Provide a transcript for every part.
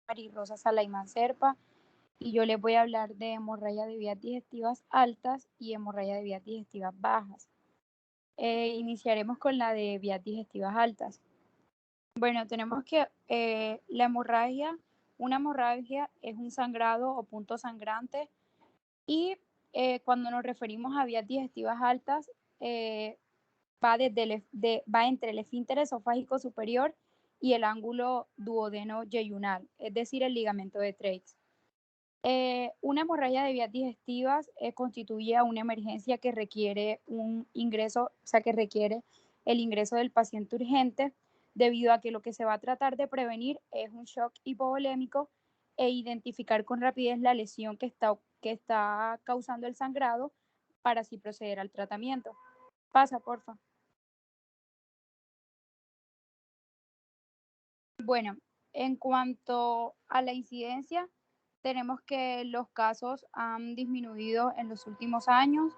María Rosa Salaimán Serpa y yo les voy a hablar de hemorragia de vías digestivas altas y hemorragia de vías digestivas bajas. Iniciaremos con la de vías digestivas altas. Bueno, tenemos que una hemorragia es un sangrado o punto sangrante y cuando nos referimos a vías digestivas altas, va entre el esfínter esofágico superior y el ángulo duodeno-yeyunal, es decir, el ligamento de Treitz. Una hemorragia de vías digestivas constituye una emergencia que requiere un ingreso, o sea, que requiere el ingreso del paciente urgente, debido a que lo que se va a tratar de prevenir es un shock hipovolémico e identificar con rapidez la lesión que está causando el sangrado para así proceder al tratamiento. Pasa, porfa. Bueno, en cuanto a la incidencia, tenemos que los casos han disminuido en los últimos años.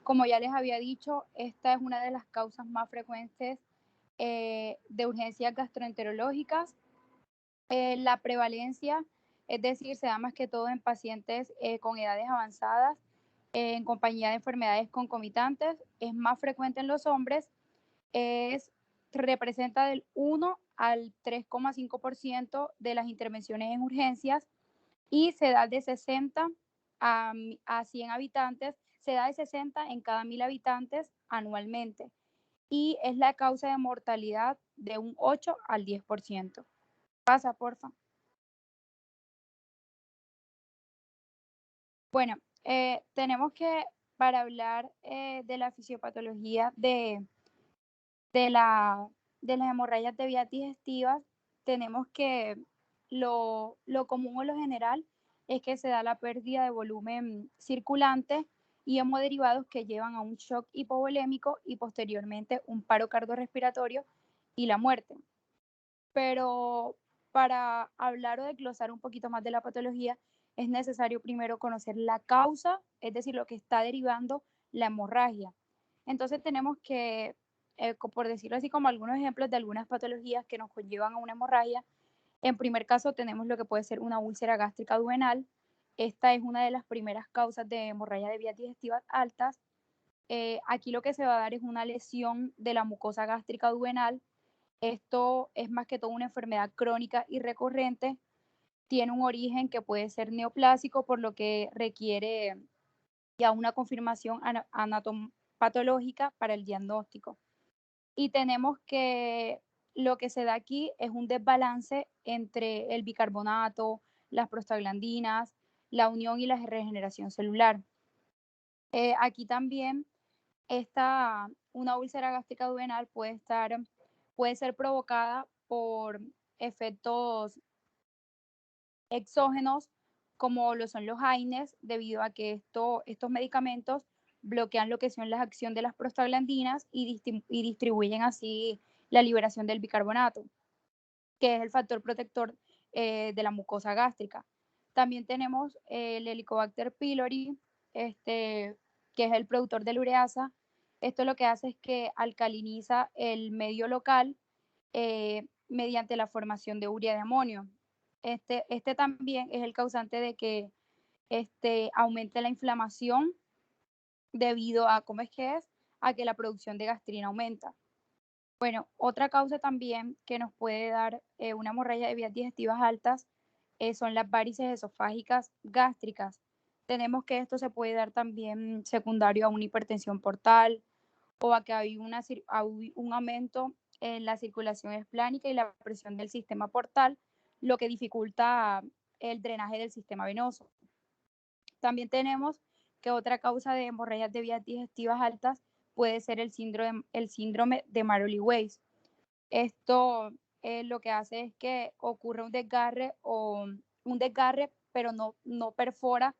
Como ya les había dicho, esta es una de las causas más frecuentes de urgencias gastroenterológicas. La prevalencia, es decir, se da más que todo en pacientes con edades avanzadas, en compañía de enfermedades concomitantes, es más frecuente en los hombres, es, representa del 1 al 3,5% de las intervenciones en urgencias y se da de 60 a 100 habitantes, se da de 60 en cada 1000 habitantes anualmente y es la causa de mortalidad de un 8 al 10%. Pasa, porfa. Bueno, tenemos que, para hablar de la fisiopatología de, la, de las hemorragias de vías digestivas, tenemos que lo común o lo general es que se da la pérdida de volumen circulante y hemoderivados que llevan a un shock hipovolémico y posteriormente un paro cardiorrespiratorio y la muerte. Pero para hablar o desglosar un poquito más de la patología, es necesario primero conocer la causa, es decir, lo que está derivando la hemorragia. Entonces tenemos que, por decirlo así, como algunos ejemplos de algunas patologías que nos conllevan a una hemorragia. En primer caso tenemos lo que puede ser una úlcera gástrica duodenal. Esta es una de las primeras causas de hemorragia de vías digestivas altas. Aquí lo que se va a dar es una lesión de la mucosa gástrica duodenal. Esto es más que todo una enfermedad crónica y recurrente. Tiene un origen que puede ser neoplásico, por lo que requiere ya una confirmación anatomopatológica para el diagnóstico. Y tenemos que lo que se da aquí es un desbalance entre el bicarbonato, las prostaglandinas, la unión y la regeneración celular. Aquí también una úlcera gástrica duodenal puede ser provocada por efectos exógenos como lo son los AINES, debido a que estos medicamentos bloquean lo que son la acción de las prostaglandinas y distribuyen así la liberación del bicarbonato, que es el factor protector de la mucosa gástrica. También tenemos el Helicobacter pylori, que es el productor de la ureasa. Esto lo que hace es que alcaliniza el medio local mediante la formación de urea de amonio. Este también es el causante de que aumente la inflamación debido a, ¿cómo es que es? A que la producción de gastrina aumenta. Bueno, otra causa también que nos puede dar una hemorragia de vías digestivas altas son las varices esofágicas gástricas. Tenemos que esto se puede dar también secundario a una hipertensión portal o a que hay un aumento en la circulación esplánica y la presión del sistema portal, lo que dificulta el drenaje del sistema venoso. También tenemos que otra causa de hemorragias de vías digestivas altas puede ser el síndrome de Maroli-Weiss. Esto lo que hace es que ocurre un desgarre, pero no perfora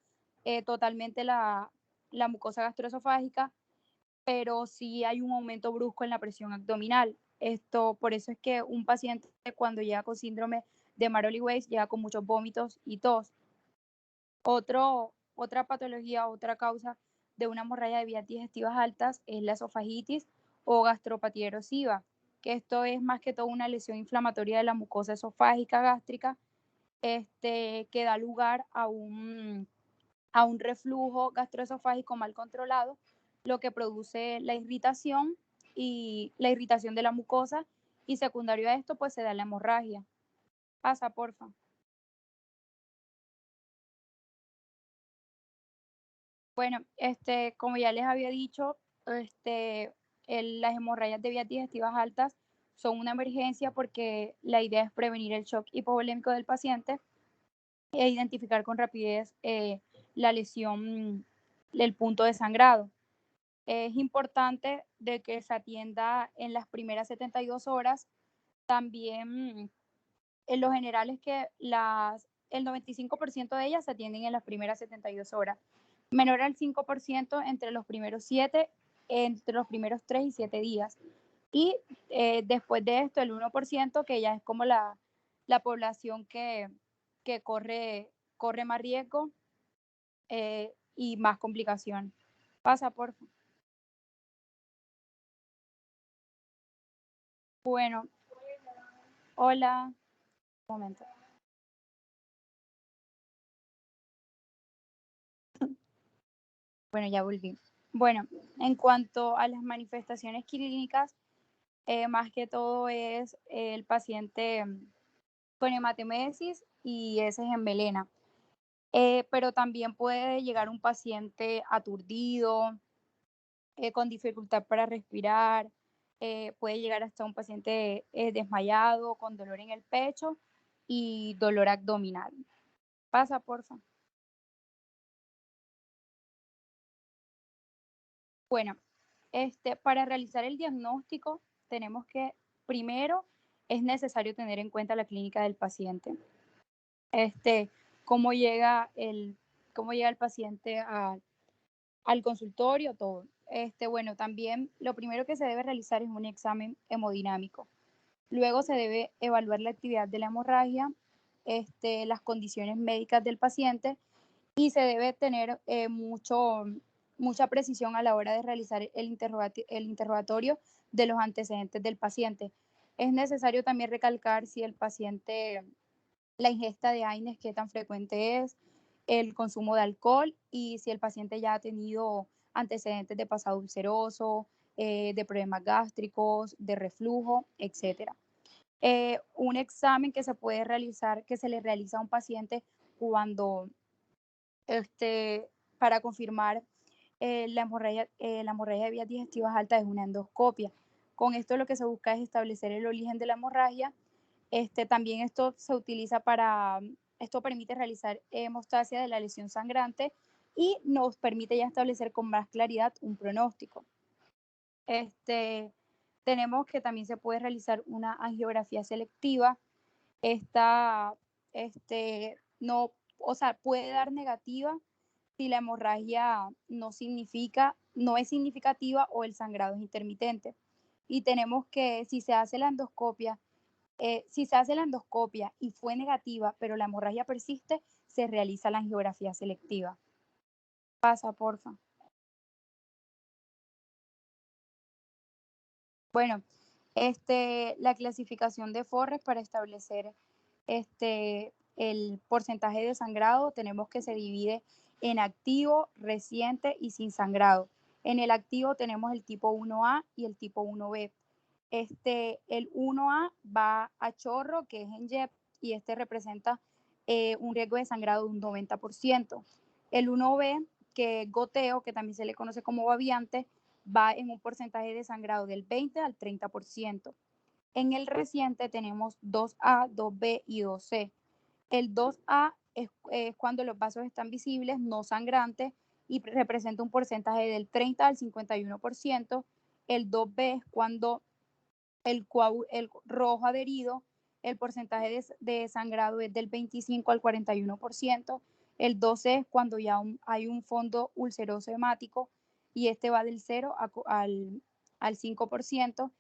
totalmente la mucosa gastroesofágica, pero sí hay un aumento brusco en la presión abdominal. Por eso es que un paciente cuando llega con síndrome de Maroli-Weiss llega con muchos vómitos y tos. Otra patología, otra causa de una hemorragia de vías digestivas altas es la esofagitis o gastropatía erosiva, que esto es más que todo una lesión inflamatoria de la mucosa esofágica gástrica que da lugar a un reflujo gastroesofágico mal controlado, lo que produce la irritación y la irritación de la mucosa, y secundario a esto pues se da la hemorragia. Pasa, porfa. Bueno, como ya les había dicho, las hemorragias de vías digestivas altas son una emergencia porque la idea es prevenir el shock hipovolémico del paciente e identificar con rapidez la lesión, el punto de sangrado. Es importante de que se atienda en las primeras 72 horas. También, en lo general es que el 95% de ellas se atienden en las primeras 72 horas. Menor al 5% entre los primeros 7, entre los primeros 3 y 7 días. Y después de esto, el 1%, que ya es como la población que corre más riesgo y más complicación. Pasa, por favor. Bueno, hola. Un momento. Bueno, ya volví. Bueno, en cuanto a las manifestaciones clínicas, más que todo es el paciente con hematemesis y heces en melena. Pero también puede llegar un paciente aturdido, con dificultad para respirar, puede llegar hasta un paciente desmayado, con dolor en el pecho y dolor abdominal. Pasa, porfa. Bueno, para realizar el diagnóstico tenemos que, primero, es necesario tener en cuenta la clínica del paciente. Este, cómo llega el, cómo llega el paciente al consultorio, todo. Bueno, también lo primero que se debe realizar es un examen hemodinámico. Luego se debe evaluar la actividad de la hemorragia, las condiciones médicas del paciente, y se debe tener mucha precisión a la hora de realizar el interrogatorio de los antecedentes del paciente. Es necesario también recalcar si el paciente, la ingesta de AINES, qué tan frecuente es, el consumo de alcohol y si el paciente ya ha tenido antecedentes de pasado ulceroso, de problemas gástricos, de reflujo, etcétera. Un examen que se puede realizar, que se le realiza a un paciente cuando, para confirmar la hemorragia de vías digestivas altas, es una endoscopia. Con esto lo que se busca es establecer el origen de la hemorragia. También esto se utiliza esto permite realizar hemostasia de la lesión sangrante y nos permite ya establecer con más claridad un pronóstico. Tenemos que también se puede realizar una angiografía selectiva. Esta, no, o sea, puede dar negativa si la hemorragia no es significativa o el sangrado es intermitente. Y tenemos que, si se hace la endoscopia y fue negativa, pero la hemorragia persiste, se realiza la angiografía selectiva. Pasa, porfa. Bueno, la clasificación de Forres para establecer el porcentaje de sangrado, tenemos que se divide en activo, reciente y sin sangrado. En el activo tenemos el tipo 1A y el tipo 1B. El 1A va a chorro, que es en JEP, y representa un riesgo de sangrado de un 90%. El 1B, que es goteo, que también se le conoce como babiante, va en un porcentaje de sangrado del 20 al 30%. En el reciente tenemos 2A, 2B y 2C. El 2A es cuando los vasos están visibles, no sangrantes, y representa un porcentaje del 30 al 51%. El 2B es cuando el rojo adherido, el porcentaje de sangrado es del 25 al 41%. El 12 es cuando ya hay un fondo ulceroso hemático y va del 0 al 5%.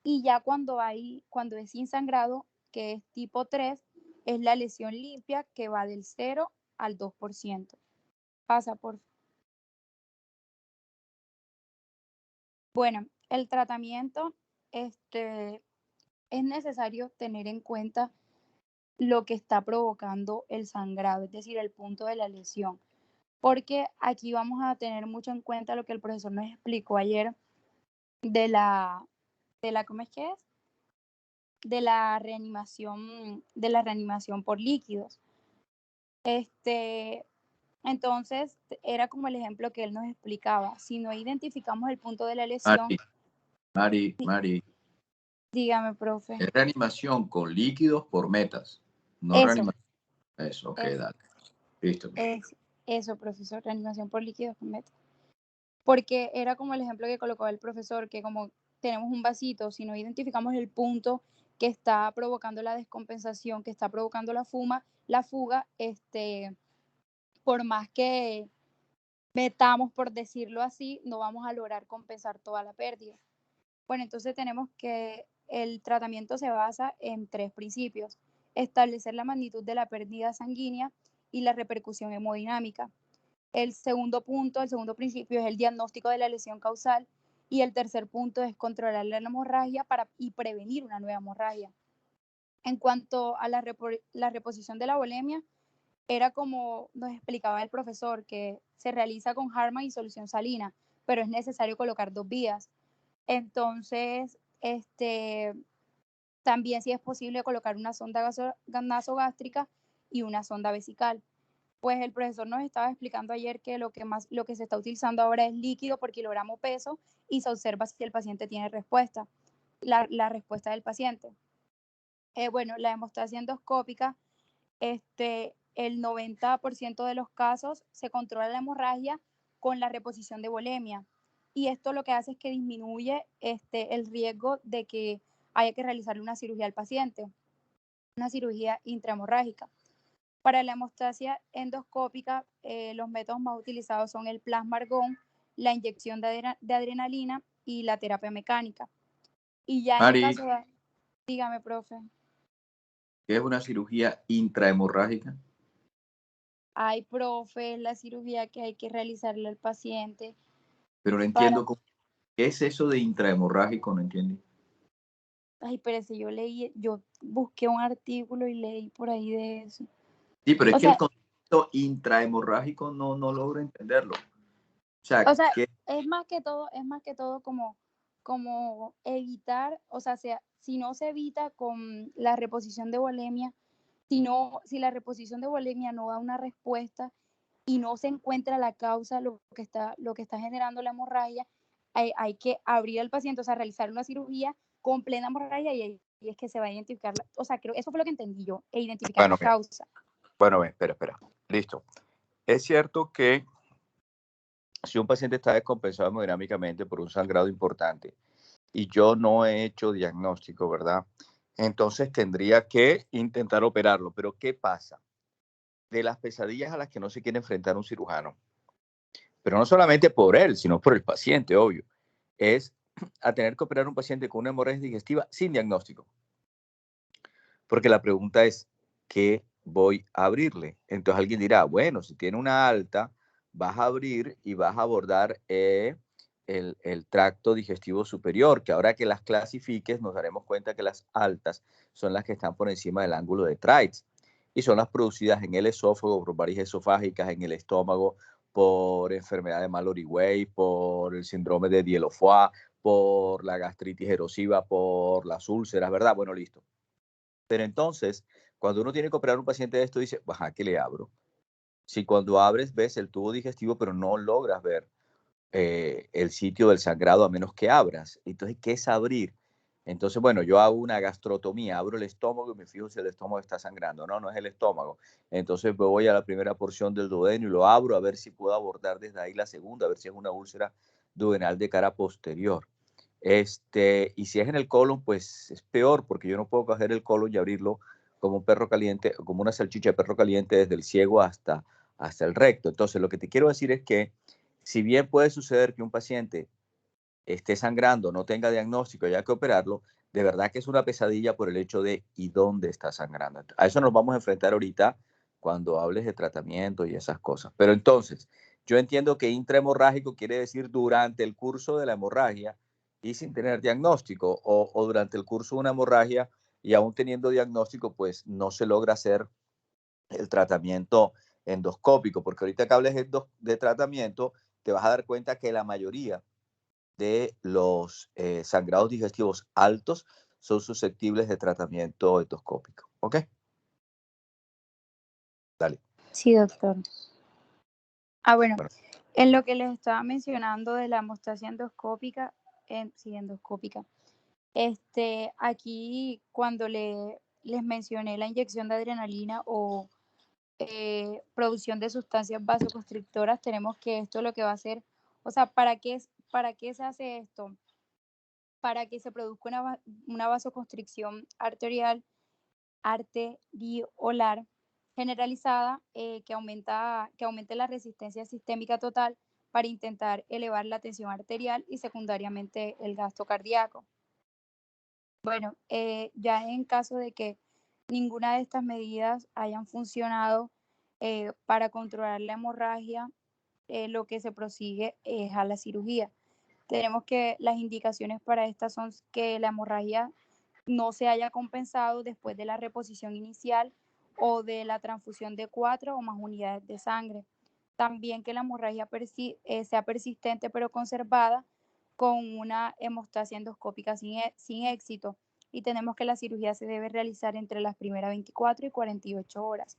Y ya cuando es sin sangrado, que es tipo 3, es la lesión limpia, que va del 0 al 2%. Pasa por. Bueno, el tratamiento, es necesario tener en cuenta lo que está provocando el sangrado, es decir, el punto de la lesión. Porque aquí vamos a tener mucho en cuenta lo que el profesor nos explicó ayer de la ¿cómo es que es? De la reanimación por líquidos. Este, entonces, era como el ejemplo que él nos explicaba. Si no identificamos el punto de la lesión, Mari, dígame, profe. es reanimación con líquidos por metas, no Eso, reanimación. Eso, ok, es, dale. Listo. es eso, profesor, reanimación por líquidos con meta. Porque era como el ejemplo que colocaba el profesor, que como tenemos un vasito, si no identificamos el punto que está provocando la descompensación, que está provocando la fuga, por más que metamos, por decirlo así, no vamos a lograr compensar toda la pérdida. Bueno, entonces tenemos que el tratamiento se basa en tres principios: establecer la magnitud de la pérdida sanguínea y la repercusión hemodinámica. El segundo punto, el segundo principio es el diagnóstico de la lesión causal, y el tercer punto es controlar la hemorragia y prevenir una nueva hemorragia. En cuanto a la reposición de la volemia, era como nos explicaba el profesor, que se realiza con Harman y solución salina, pero es necesario colocar 2 vías. Entonces, también, si es posible, colocar una sonda nasogástrica y una sonda vesical. Pues el profesor nos estaba explicando ayer que lo que se está utilizando ahora es líquido por kilogramo peso, y se observa si el paciente tiene respuesta, la respuesta del paciente. Bueno, la hemostasia endoscópica, el 90% de los casos se controla la hemorragia con la reposición de volemia. Y esto lo que hace es que disminuye el riesgo de que haya que realizarle una cirugía al paciente, una cirugía intrahemorrágica. Para la hemostasia endoscópica, los métodos más utilizados son el plasma argón, la inyección de adrenalina y la terapia mecánica. Y ya en el Mari, caso de... Dígame, profe. ¿qué es una cirugía intrahemorrágica? Ay, profe, la cirugía que hay que realizarle al paciente Pero no para... entiendo qué es eso de intrahemorrágico, no entiendo. Ay, pero si yo busqué un artículo y leí por ahí de eso. Sí, pero es O que el sea, concepto intrahemorrágico no logro entenderlo. O o sea, sea, ¿qué? es más que todo como evitar, o sea, si no se evita con la reposición de volemia, si la reposición de volemia no da una respuesta y no se encuentra la causa, lo que está generando la hemorragia, hay que abrir al paciente, o sea, realizar una cirugía con plena hemorragia, y es que se va a identificar, o sea, eso fue lo que entendí yo, identificar Bueno, la mira, causa. bueno, espera. Listo. Es cierto que si un paciente está descompensado hemodinámicamente por un sangrado importante y yo no he hecho diagnóstico, ¿verdad? Entonces tendría que intentar operarlo. Pero ¿qué pasa? De las pesadillas a las que no se quiere enfrentar un cirujano, pero no solamente por él, sino por el paciente, obvio, es a tener que operar a un paciente con una hemorragia digestiva sin diagnóstico. Porque la pregunta es, ¿qué voy a abrirle? Entonces alguien dirá, bueno, si tiene una alta, vas a abrir y vas a abordar el tracto digestivo superior, que ahora que las clasifiques nos daremos cuenta que las altas son las que están por encima del ángulo de Treitz y son las producidas en el esófago por varices esofágicas, en el estómago por enfermedad de Mallory-Weiss, por el síndrome de Dielofoy, por la gastritis erosiva, por las úlceras, ¿verdad? Bueno, listo. Pero entonces, cuando uno tiene que operar a un paciente de esto, dice, baja, ¿qué le abro? Si cuando abres ves el tubo digestivo, pero no logras ver el sitio del sangrado a menos que abras. Entonces, ¿qué es abrir? Entonces, bueno, yo hago una gastrotomía, abro el estómago y me fijo si el estómago está sangrando. No, no es el estómago. Entonces me voy a la primera porción del duodeno y lo abro a ver si puedo abordar desde ahí la segunda, a ver si es una úlcera duodenal de cara posterior. Y si es en el colon, pues es peor, porque yo no puedo coger el colon y abrirlo como un perro caliente, como una salchicha de perro caliente desde el ciego hasta el recto. Entonces, lo que te quiero decir es que si bien puede suceder que un paciente esté sangrando, no tenga diagnóstico y haya que operarlo, de verdad que es una pesadilla por el hecho de ¿y dónde está sangrando? A eso nos vamos a enfrentar ahorita cuando hables de tratamiento y esas cosas. Pero entonces, yo entiendo que intrahemorrágico quiere decir durante el curso de la hemorragia y sin tener diagnóstico, o durante el curso de una hemorragia y aún teniendo diagnóstico, pues no se logra hacer el tratamiento endoscópico, porque ahorita que hables de tratamiento, te vas a dar cuenta que la mayoría de los sangrados digestivos altos son susceptibles de tratamiento endoscópico. ¿Ok? Dale. Sí, doctor. Bueno, Bueno. en lo que les estaba mencionando de la hemostasia endoscópica, sí, endoscópica, aquí cuando les mencioné la inyección de adrenalina o producción de sustancias vasoconstrictoras, tenemos que esto lo que va a hacer, o sea, para qué se hace esto? Para que se produzca una vasoconstricción arteriolar generalizada que aumente la resistencia sistémica total para intentar elevar la tensión arterial y secundariamente el gasto cardíaco. Bueno, ya en caso de que ninguna de estas medidas hayan funcionado para controlar la hemorragia, lo que se prosigue es a la cirugía. Tenemos que las indicaciones para estas son que la hemorragia no se haya compensado después de la reposición inicial o de la transfusión de 4 o más unidades de sangre. También que la hemorragia sea persistente pero conservada con una hemostasia endoscópica sin éxito. Y tenemos que la cirugía se debe realizar entre las primeras 24 y 48 horas.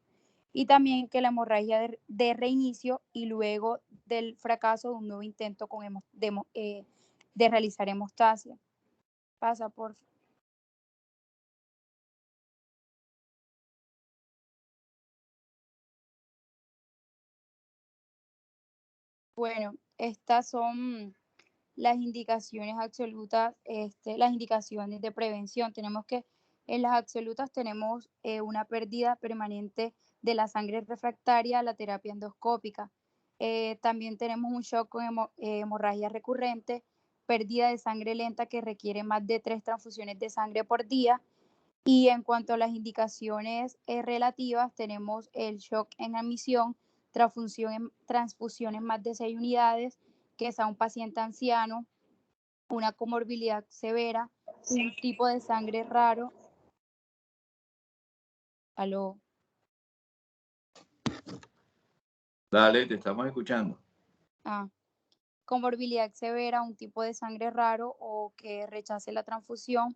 Y también que la hemorragia de reinicio y luego del fracaso de un nuevo intento de realizar hemostasia. Pasa, por favor. Bueno, estas son las indicaciones absolutas, las indicaciones de prevención. Tenemos que, en las absolutas tenemos una pérdida permanente de la sangre refractaria a la terapia endoscópica. También tenemos un shock con hemorragia recurrente, pérdida de sangre lenta que requiere más de 3 transfusiones de sangre por día. Y en cuanto a las indicaciones relativas, tenemos el shock en admisión, transfusiones más de 6 unidades, que sea un paciente anciano, una comorbilidad severa, un tipo de sangre raro. Aló. Dale, te estamos escuchando. Comorbilidad severa, un tipo de sangre raro o que rechace la transfusión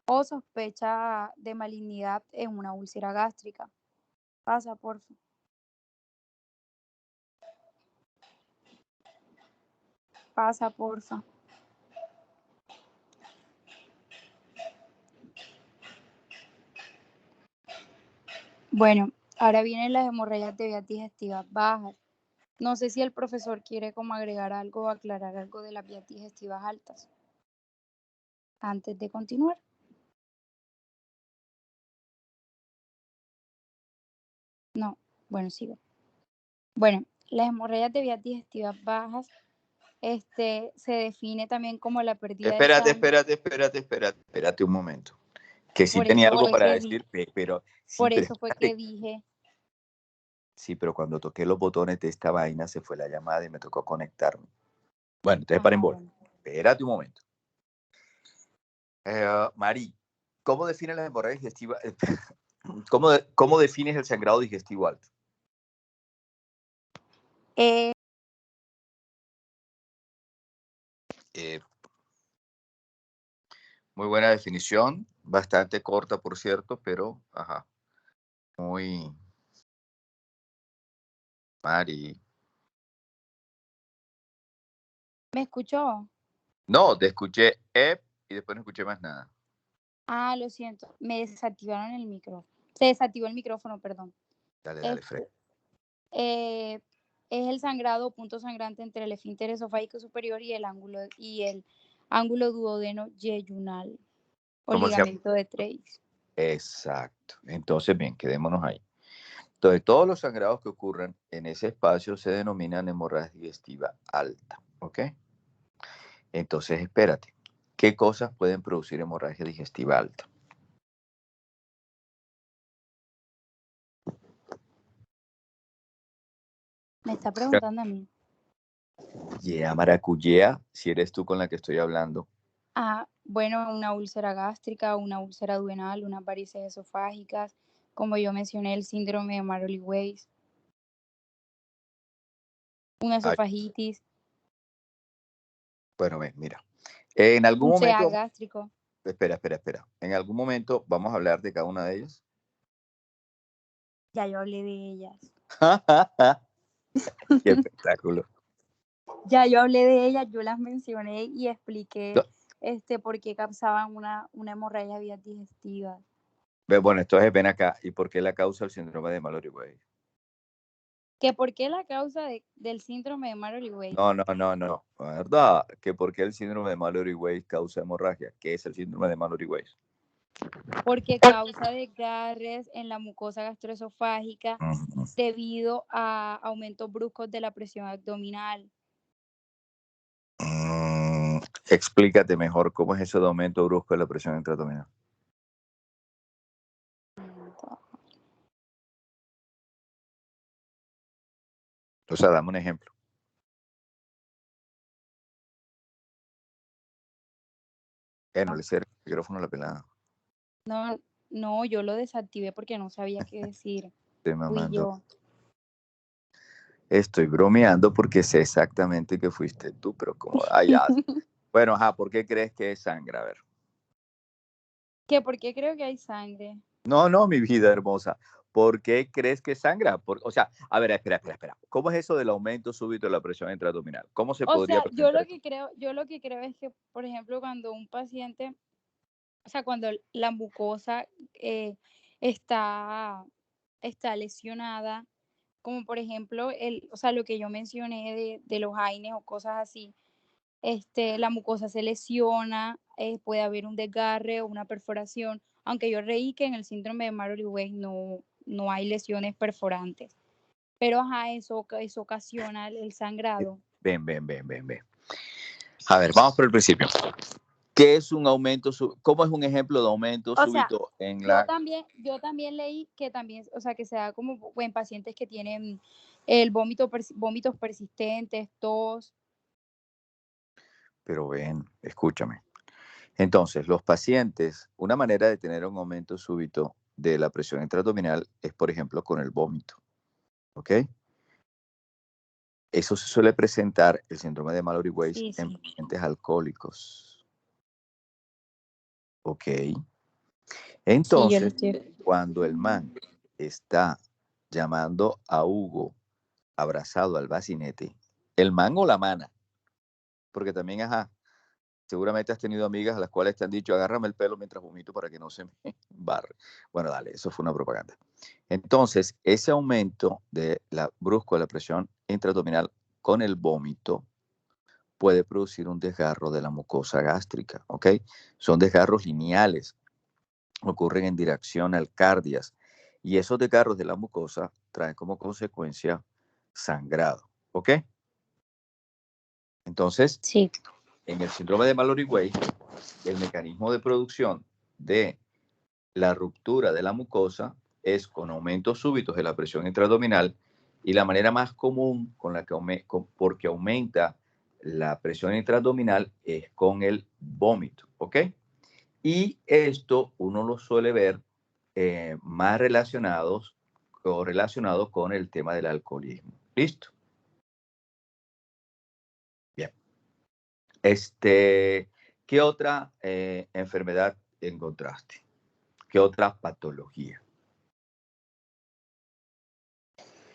o sospecha de malignidad en una úlcera gástrica. Pasa, por favor. Pasa, porfa. Bueno, ahora vienen las hemorragias de vías digestivas bajas. No sé si el profesor quiere como agregar algo o aclarar algo de las vías digestivas altas antes de continuar. No, bueno, sigo. Bueno, las hemorragias de vías digestivas bajas se define también como la pérdida de sangre. Espérate un momento. Que sí Por tenía eso algo fue para que decir, pero sí, por pero eso fue que espérate. dije. Sí, pero cuando toqué los botones de esta vaina se fue la llamada y me tocó conectarme. Bueno, entonces paren bola. Bueno. Espérate un momento. Mari, ¿cómo defines la hemorragia digestiva? ¿Cómo defines el sangrado digestivo alto? Muy buena definición, bastante corta, por cierto, pero ajá, muy... Mari. ¿Me escuchó? No, te escuché y después no escuché más nada. Lo siento, me desactivaron el micrófono. Se desactivó el micrófono, perdón. Dale, Fred. Es el sangrado o punto sangrante entre el esfínter esofágico superior y el ángulo duodeno yeyunal o ¿Cómo se llama? ligamento de Treis. Exacto. Entonces, bien, quedémonos ahí. Entonces, todos los sangrados que ocurran en ese espacio se denominan hemorragia digestiva alta, ¿ok? Entonces, espérate. ¿Qué cosas pueden producir hemorragia digestiva alta? Me está preguntando a mí. Yeah, maracuyá, si eres tú con la que estoy hablando. Bueno, una úlcera gástrica, una úlcera duodenal, unas varices esofágicas, como yo mencioné, el síndrome de Maroli-Weiss, una Ay, esofagitis, bueno, ven, mira. En algún un CA momento, gástrico. espera. En algún momento vamos a hablar de cada una de ellas. Ya yo hablé de ellas. Qué espectáculo. Ya yo hablé de ellas, yo las mencioné y expliqué No, por qué causaban una hemorragia de vías digestivas. bueno, entonces ven acá. ¿Y por qué la causa el síndrome de Mallory-Weiss? ¿Que por qué la causa del síndrome de Maroli-Weiss? No. ¿Verdad? ¿Que por qué el síndrome de Mallory-Weiss causa hemorragia? ¿Qué es el síndrome de Mallory-Weiss? Porque causa desgarres en la mucosa gastroesofágica Ujú. debido a aumentos bruscos de la presión abdominal. Explícate mejor cómo es ese aumento brusco de la presión intraabdominal. O sea, dame un ejemplo. No le cierres el micrófono a la pelada. No, no, yo lo desactivé porque no sabía qué decir. Estoy Fui mamando. yo. Estoy bromeando porque sé exactamente que fuiste tú, pero como allá. Bueno, ajá, ¿por qué crees que es sangre? A ver. ¿Que por qué creo que hay sangre? No, mi vida hermosa. ¿Por qué crees que sangra? O sea, a ver, espera. ¿Cómo es eso del aumento súbito de la presión intraabdominal? ¿Cómo se O podría sea, presentar esto? yo lo que creo es que, por ejemplo, cuando un paciente, o sea, cuando la mucosa está, está lesionada, como por ejemplo, o sea, lo que yo mencioné de los AINES o cosas así, la mucosa se lesiona, puede haber un desgarre o una perforación, aunque yo reí que en el síndrome de Maroli-Weiss no hay lesiones perforantes, pero ajá, eso ocasiona el sangrado. Ven. A ver, vamos por el principio. ¿Qué es un aumento? ¿Cómo es un ejemplo de aumento O sea, súbito en la... yo también leí que también, o sea, que se da como en pacientes que tienen vómitos persistentes, tos. Pero ven, escúchame. Entonces, los pacientes, una manera de tener un aumento súbito de la presión intraabdominal es, por ejemplo, con el vómito. ¿Ok? Eso se suele presentar, el síndrome de Mallory-Weiss, Sí, en sí. pacientes alcohólicos. ¿Ok? Sí, yo lo Entonces, estoy. cuando el man está llamando a Hugo abrazado al bacinete, el man o la mana, porque también, ajá, seguramente has tenido amigas a las cuales te han dicho, agárrame el pelo mientras vomito para que no se me barre. Bueno, dale, eso fue una propaganda. Entonces, ese aumento de la brusco de la presión intraabdominal con el vómito puede producir un desgarro de la mucosa gástrica, ¿ok? Son desgarros lineales, ocurren en dirección al cardias, y esos desgarros de la mucosa traen como consecuencia sangrado, ¿ok? Entonces, Sí. en el síndrome de Mallory-Weiss, el mecanismo de producción de la ruptura de la mucosa es con aumentos súbitos de la presión intraabdominal, y la manera más común con la que porque aumenta la presión intraabdominal es con el vómito, ¿ok? Y esto uno lo suele ver más relacionado con el tema del alcoholismo. ¿Listo? Bien. ¿Qué otra enfermedad encontraste? ¿Qué otra patología?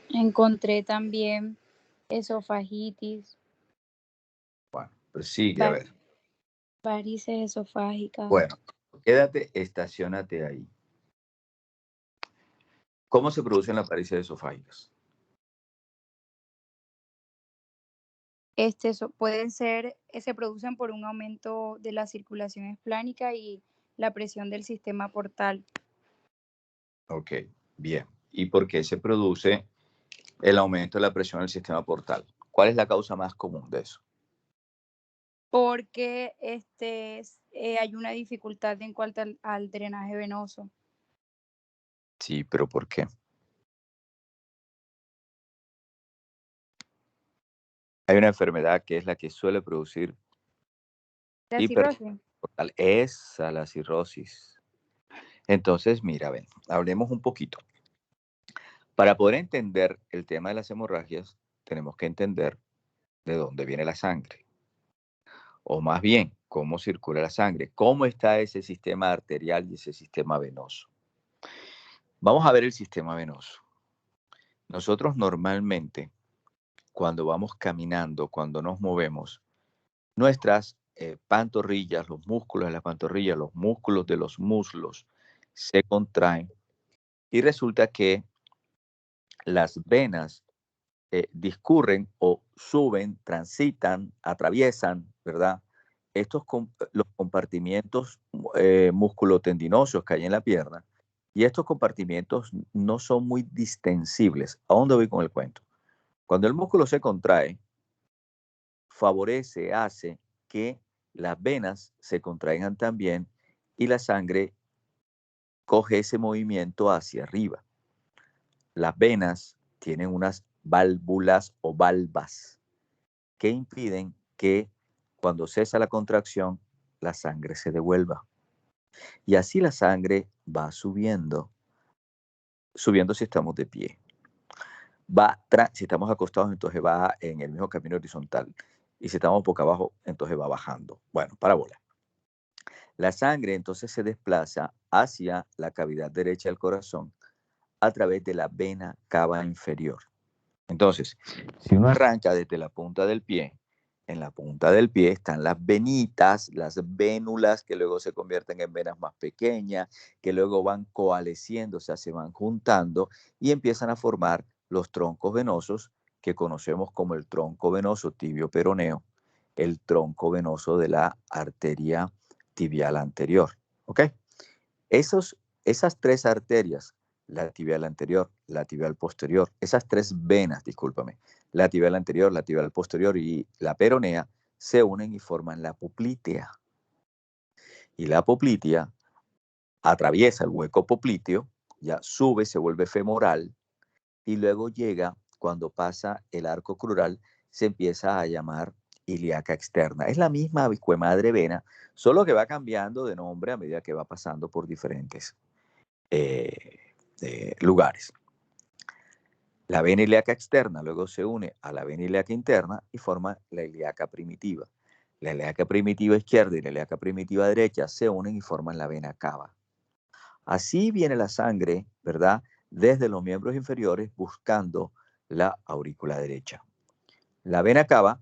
Encontré también esofagitis, Bueno, pues sigue, a va- ver. varices esofágicas. Bueno, quédate, estacionate ahí. ¿Cómo se producen las varices esofágicas? Pueden ser, se producen por un aumento de la circulación esplánica y la presión del sistema portal. Ok, bien. ¿Y por qué se produce el aumento de la presión en el sistema portal? ¿Cuál es la causa más común de eso? Porque hay una dificultad en cuanto al drenaje venoso. Sí, pero ¿por qué? Hay una enfermedad que es la que suele producir La hiper... cirrosis. Total, esa la cirrosis. Entonces, mira, ven, hablemos un poquito. Para poder entender el tema de las hemorragias, tenemos que entender de dónde viene la sangre. O más bien, cómo circula la sangre, cómo está ese sistema arterial y ese sistema venoso. Vamos a ver el sistema venoso. Nosotros normalmente, cuando vamos caminando, cuando nos movemos, nuestras pantorrillas, los músculos de la pantorrilla, los músculos de los muslos se contraen y resulta que las venas discurren o suben, transitan, atraviesan, ¿verdad? Los compartimientos musculotendinosos que hay en la pierna, y estos compartimientos no son muy distensibles. ¿A dónde voy con el cuento? Cuando el músculo se contrae, favorece, hace que las venas se contraigan también y la sangre coge ese movimiento hacia arriba. Las venas tienen unas válvulas o valvas que impiden que cuando cesa la contracción, la sangre se devuelva. Y así la sangre va subiendo si estamos de pie. Si estamos acostados, entonces va en el mismo camino horizontal. Y si estamos boca abajo, entonces va bajando. Bueno, parábola. La sangre entonces se desplaza hacia la cavidad derecha del corazón a través de la vena cava inferior. Entonces, si uno arranca desde la punta del pie, en la punta del pie están las venitas, las vénulas que luego se convierten en venas más pequeñas, que luego van coalesciendo, o sea, se van juntando y empiezan a formar los troncos venosos que conocemos como el tronco venoso tibio-peroneo, el tronco venoso de la arteria tibial anterior. ¿Ok? Esas tres arterias, la tibial anterior, la tibial posterior, esas tres venas, discúlpame, la tibial anterior, la tibial posterior y la peronea, se unen y forman la poplitea. Y la poplitea atraviesa el hueco popliteo, ya sube, se vuelve femoral, y luego llega, cuando pasa el arco crural, se empieza a llamar ilíaca externa. Es la misma madre vena, solo que va cambiando de nombre a medida que va pasando por diferentes lugares. La vena ilíaca externa luego se une a la vena ilíaca interna y forma la ilíaca primitiva. La ilíaca primitiva izquierda y la ilíaca primitiva derecha se unen y forman la vena cava. Así viene la sangre, ¿verdad?, desde los miembros inferiores buscando la aurícula derecha. La vena cava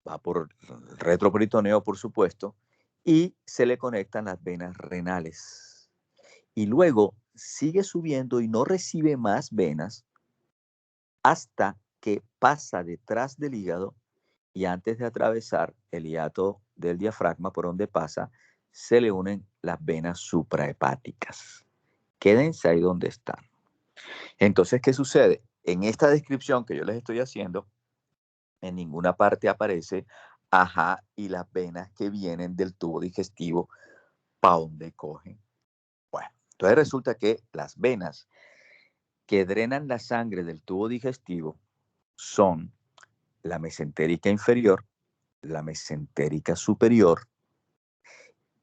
va por el retroperitoneo, por supuesto, y se le conectan las venas renales. Y luego sigue subiendo y no recibe más venas hasta que pasa detrás del hígado y antes de atravesar el hiato del diafragma por donde pasa, se le unen las venas suprahepáticas. Quédense ahí donde están. Entonces, ¿qué sucede? En esta descripción que yo les estoy haciendo, en ninguna parte aparece, y las venas que vienen del tubo digestivo, ¿para dónde cogen? Bueno, entonces resulta que las venas que drenan la sangre del tubo digestivo son la mesentérica inferior, la mesentérica superior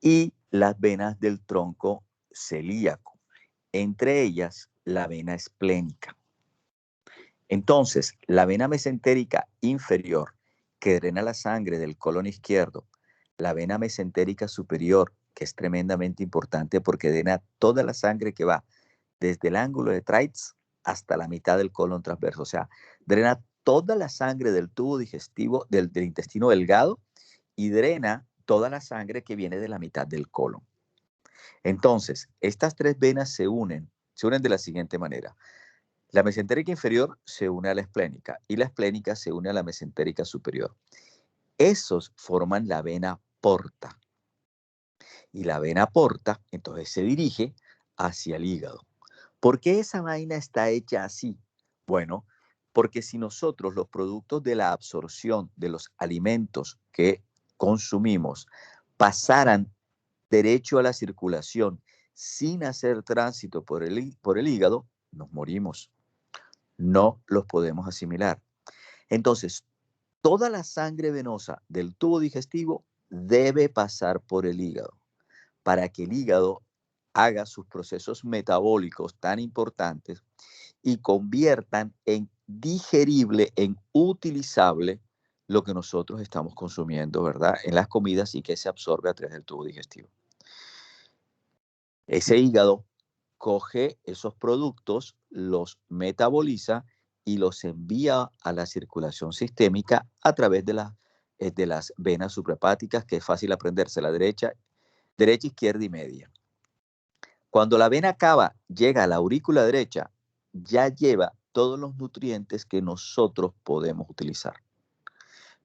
y las venas del tronco celíaco, entre ellas la vena esplénica. Entonces, la vena mesentérica inferior, que drena la sangre del colon izquierdo, la vena mesentérica superior, que es tremendamente importante porque drena toda la sangre que va desde el ángulo de Treitz hasta la mitad del colon transverso, o sea, drena toda la sangre del tubo digestivo, del intestino delgado, y drena toda la sangre que viene de la mitad del colon. Entonces, estas tres venas se unen de la siguiente manera. La mesentérica inferior se une a la esplénica y la esplénica se une a la mesentérica superior. Esos forman la vena porta. Y la vena porta, entonces, se dirige hacia el hígado. ¿Por qué esa vaina está hecha así? Bueno, porque si nosotros los productos de la absorción de los alimentos que consumimos pasaran derecho a la circulación sin hacer tránsito por el hígado, nos morimos. No los podemos asimilar. Entonces, toda la sangre venosa del tubo digestivo debe pasar por el hígado para que el hígado haga sus procesos metabólicos tan importantes y conviertan en digerible, en utilizable lo que nosotros estamos consumiendo, ¿verdad? En las comidas y que se absorbe a través del tubo digestivo. Ese hígado coge esos productos, los metaboliza y los envía a la circulación sistémica a través de las venas suprahepáticas, que es fácil aprenderse, la derecha, izquierda y media. Cuando la vena cava llega a la aurícula derecha, ya lleva todos los nutrientes que nosotros podemos utilizar.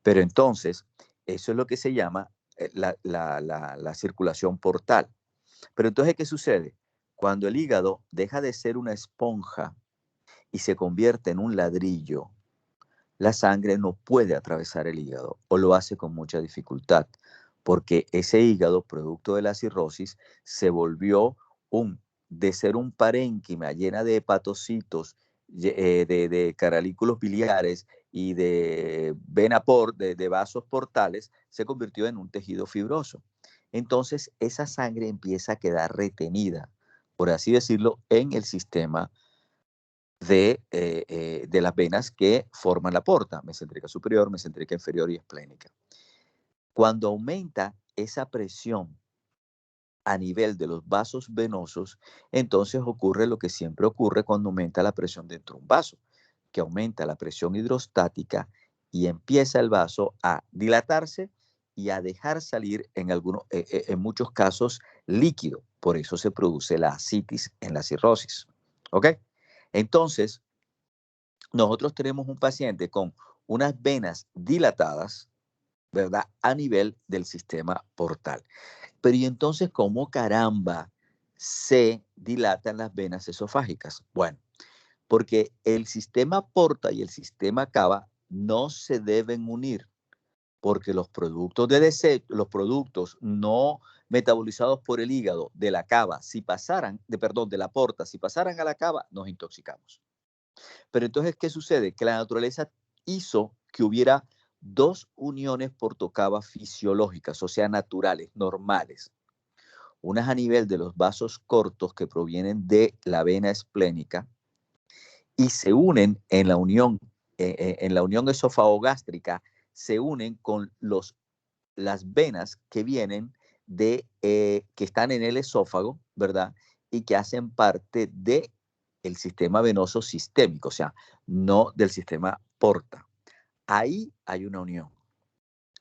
Pero entonces, eso es lo que se llama la circulación portal. Pero entonces, ¿qué sucede? Cuando el hígado deja de ser una esponja y se convierte en un ladrillo, la sangre no puede atravesar el hígado o lo hace con mucha dificultad, porque ese hígado, producto de la cirrosis, se volvió de ser un parénquima llena de hepatocitos, de caralículos biliares y de de vasos portales, se convirtió en un tejido fibroso. Entonces, esa sangre empieza a quedar retenida, por así decirlo, en el sistema de las venas que forman la porta, mesentérica superior, mesentérica inferior y esplénica. Cuando aumenta esa presión a nivel de los vasos venosos, entonces ocurre lo que siempre ocurre cuando aumenta la presión dentro de un vaso, que aumenta la presión hidrostática y empieza el vaso a dilatarse y a dejar salir en muchos casos líquido. Por eso se produce la ascitis en la cirrosis. ¿Ok? Entonces, nosotros tenemos un paciente con unas venas dilatadas, ¿verdad? A nivel del sistema portal. Pero ¿y entonces cómo caramba se dilatan las venas esofágicas? Bueno, porque el sistema porta y el sistema cava no se deben unir, porque los productos los productos no metabolizados por el hígado de la cava, de la porta, si pasaran a la cava, nos intoxicamos. Pero entonces, ¿qué sucede? Que la naturaleza hizo que hubiera dos uniones portocava fisiológicas, o sea, naturales, normales. Unas a nivel de los vasos cortos que provienen de la vena esplénica y se unen en la unión esofagogástrica, se unen con las venas que vienen que están en el esófago, ¿verdad? Y que hacen parte del sistema venoso sistémico, o sea, no del sistema porta. Ahí hay una unión.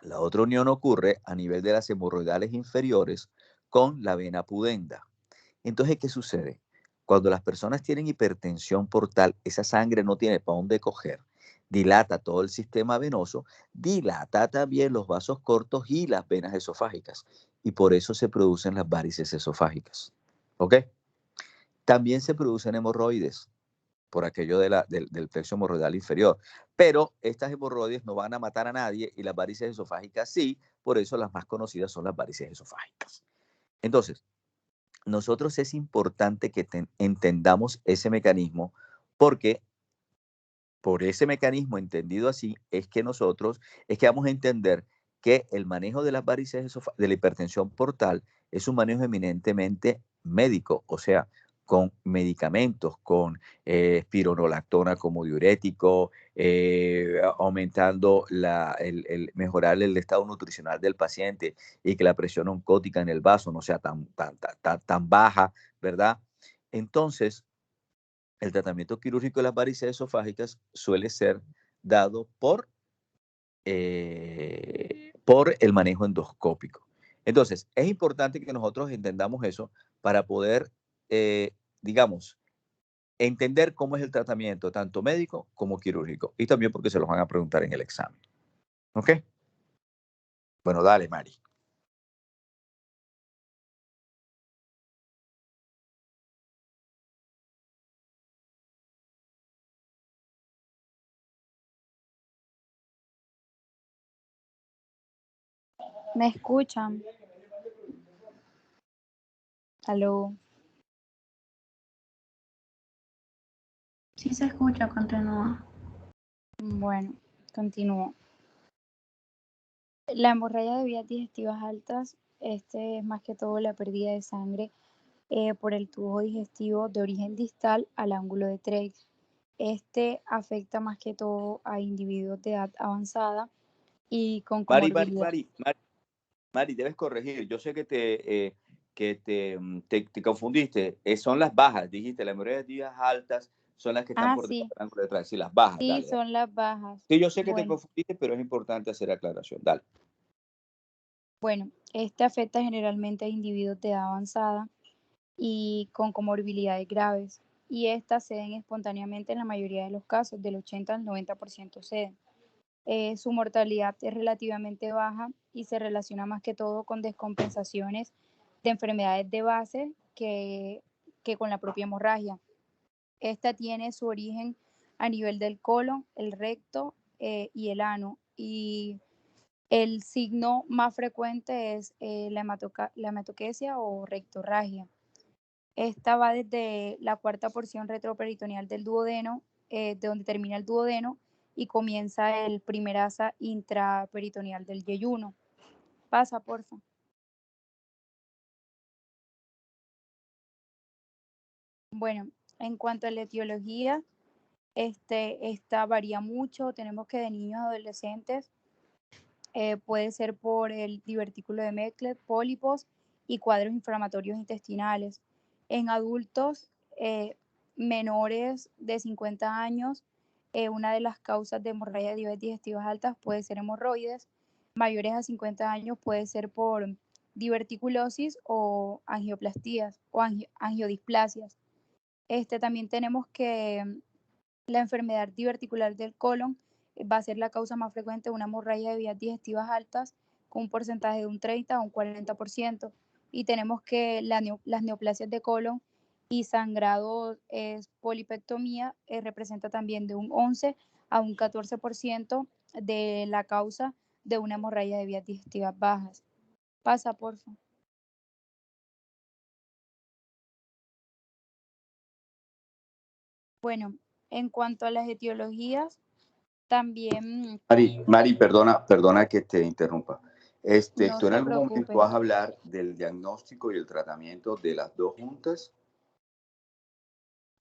La otra unión ocurre a nivel de las hemorroidales inferiores con la vena pudenda. Entonces, ¿qué sucede? Cuando las personas tienen hipertensión portal, esa sangre no tiene para dónde coger, dilata todo el sistema venoso, dilata también los vasos cortos y las venas esofágicas. Y por eso se producen las varices esofágicas. ¿Ok? También se producen hemorroides por aquello del plexo hemorroidal inferior. Pero estas hemorroides no van a matar a nadie y las varices esofágicas sí, por eso las más conocidas son las varices esofágicas. Entonces, nosotros es importante que entendamos ese mecanismo porque por ese mecanismo entendido así es que vamos a entender que el manejo de las varices de la hipertensión portal es un manejo eminentemente médico, o sea, con medicamentos, con espironolactona como diurético, aumentando mejorar el estado nutricional del paciente y que la presión oncótica en el vaso no sea tan baja, ¿verdad? Entonces, el tratamiento quirúrgico de las varices esofágicas suele ser dado por el manejo endoscópico. Entonces, es importante que nosotros entendamos eso para poder, digamos, entender cómo es el tratamiento, tanto médico como quirúrgico, y también porque se los van a preguntar en el examen. ¿Ok? Bueno, dale, Mari. ¿Me escuchan? ¿Aló? Sí se escucha, continúa. Bueno, continúo. La hemorragia de vías digestivas altas, es más que todo la pérdida de sangre por el tubo digestivo de origen distal al ángulo de Trex. Afecta más que todo a individuos de edad avanzada y con comorbilidad. Mari, debes corregir. Yo sé que te confundiste. Son las bajas, dijiste. Las hemorragias digestivas altas son las que están por debajo Sí, del ángulo de Trex. Sí, las bajas, sí, dale. son las bajas. Sí, yo sé que te Bueno, confundiste, pero es importante hacer aclaración. Dale. bueno, afecta generalmente a individuos de edad avanzada y con comorbilidades graves. Y estas ceden espontáneamente en la mayoría de los casos, del 80 al 90% ceden. Su mortalidad es relativamente baja y se relaciona más que todo con descompensaciones de enfermedades de base que con la propia hemorragia. Esta tiene su origen a nivel del colon, el recto y el ano. Y el signo más frecuente es la hematoquesia o rectorragia. Esta va desde la cuarta porción retroperitoneal del duodeno, de donde termina el duodeno, y comienza el primer asa intraperitoneal del yeyuno. Pasa, porfa. Bueno, en cuanto a la etiología, esta varía mucho. Tenemos que de niños a adolescentes puede ser por el divertículo de Meckel, pólipos y cuadros inflamatorios intestinales. En adultos menores de 50 años, una de las causas de hemorragia de vías digestivas altas puede ser hemorroides. Mayores a 50 años puede ser por diverticulosis o angioplastías o angiodisplasias. También tenemos que la enfermedad diverticular del colon va a ser la causa más frecuente de una hemorragia de vías digestivas altas, con un porcentaje de un 30 a un 40%. Y tenemos que las neoplasias de colon y sangrado polipectomía representa también de un 11 a un 14% de la causa de una hemorragia de vías digestivas bajas. Pasa, por favor. Bueno, en cuanto a las etiologías, también Mari, perdona que te interrumpa. no ¿Tú en se algún momento preocupen. vas a hablar del diagnóstico y el tratamiento de las dos juntas?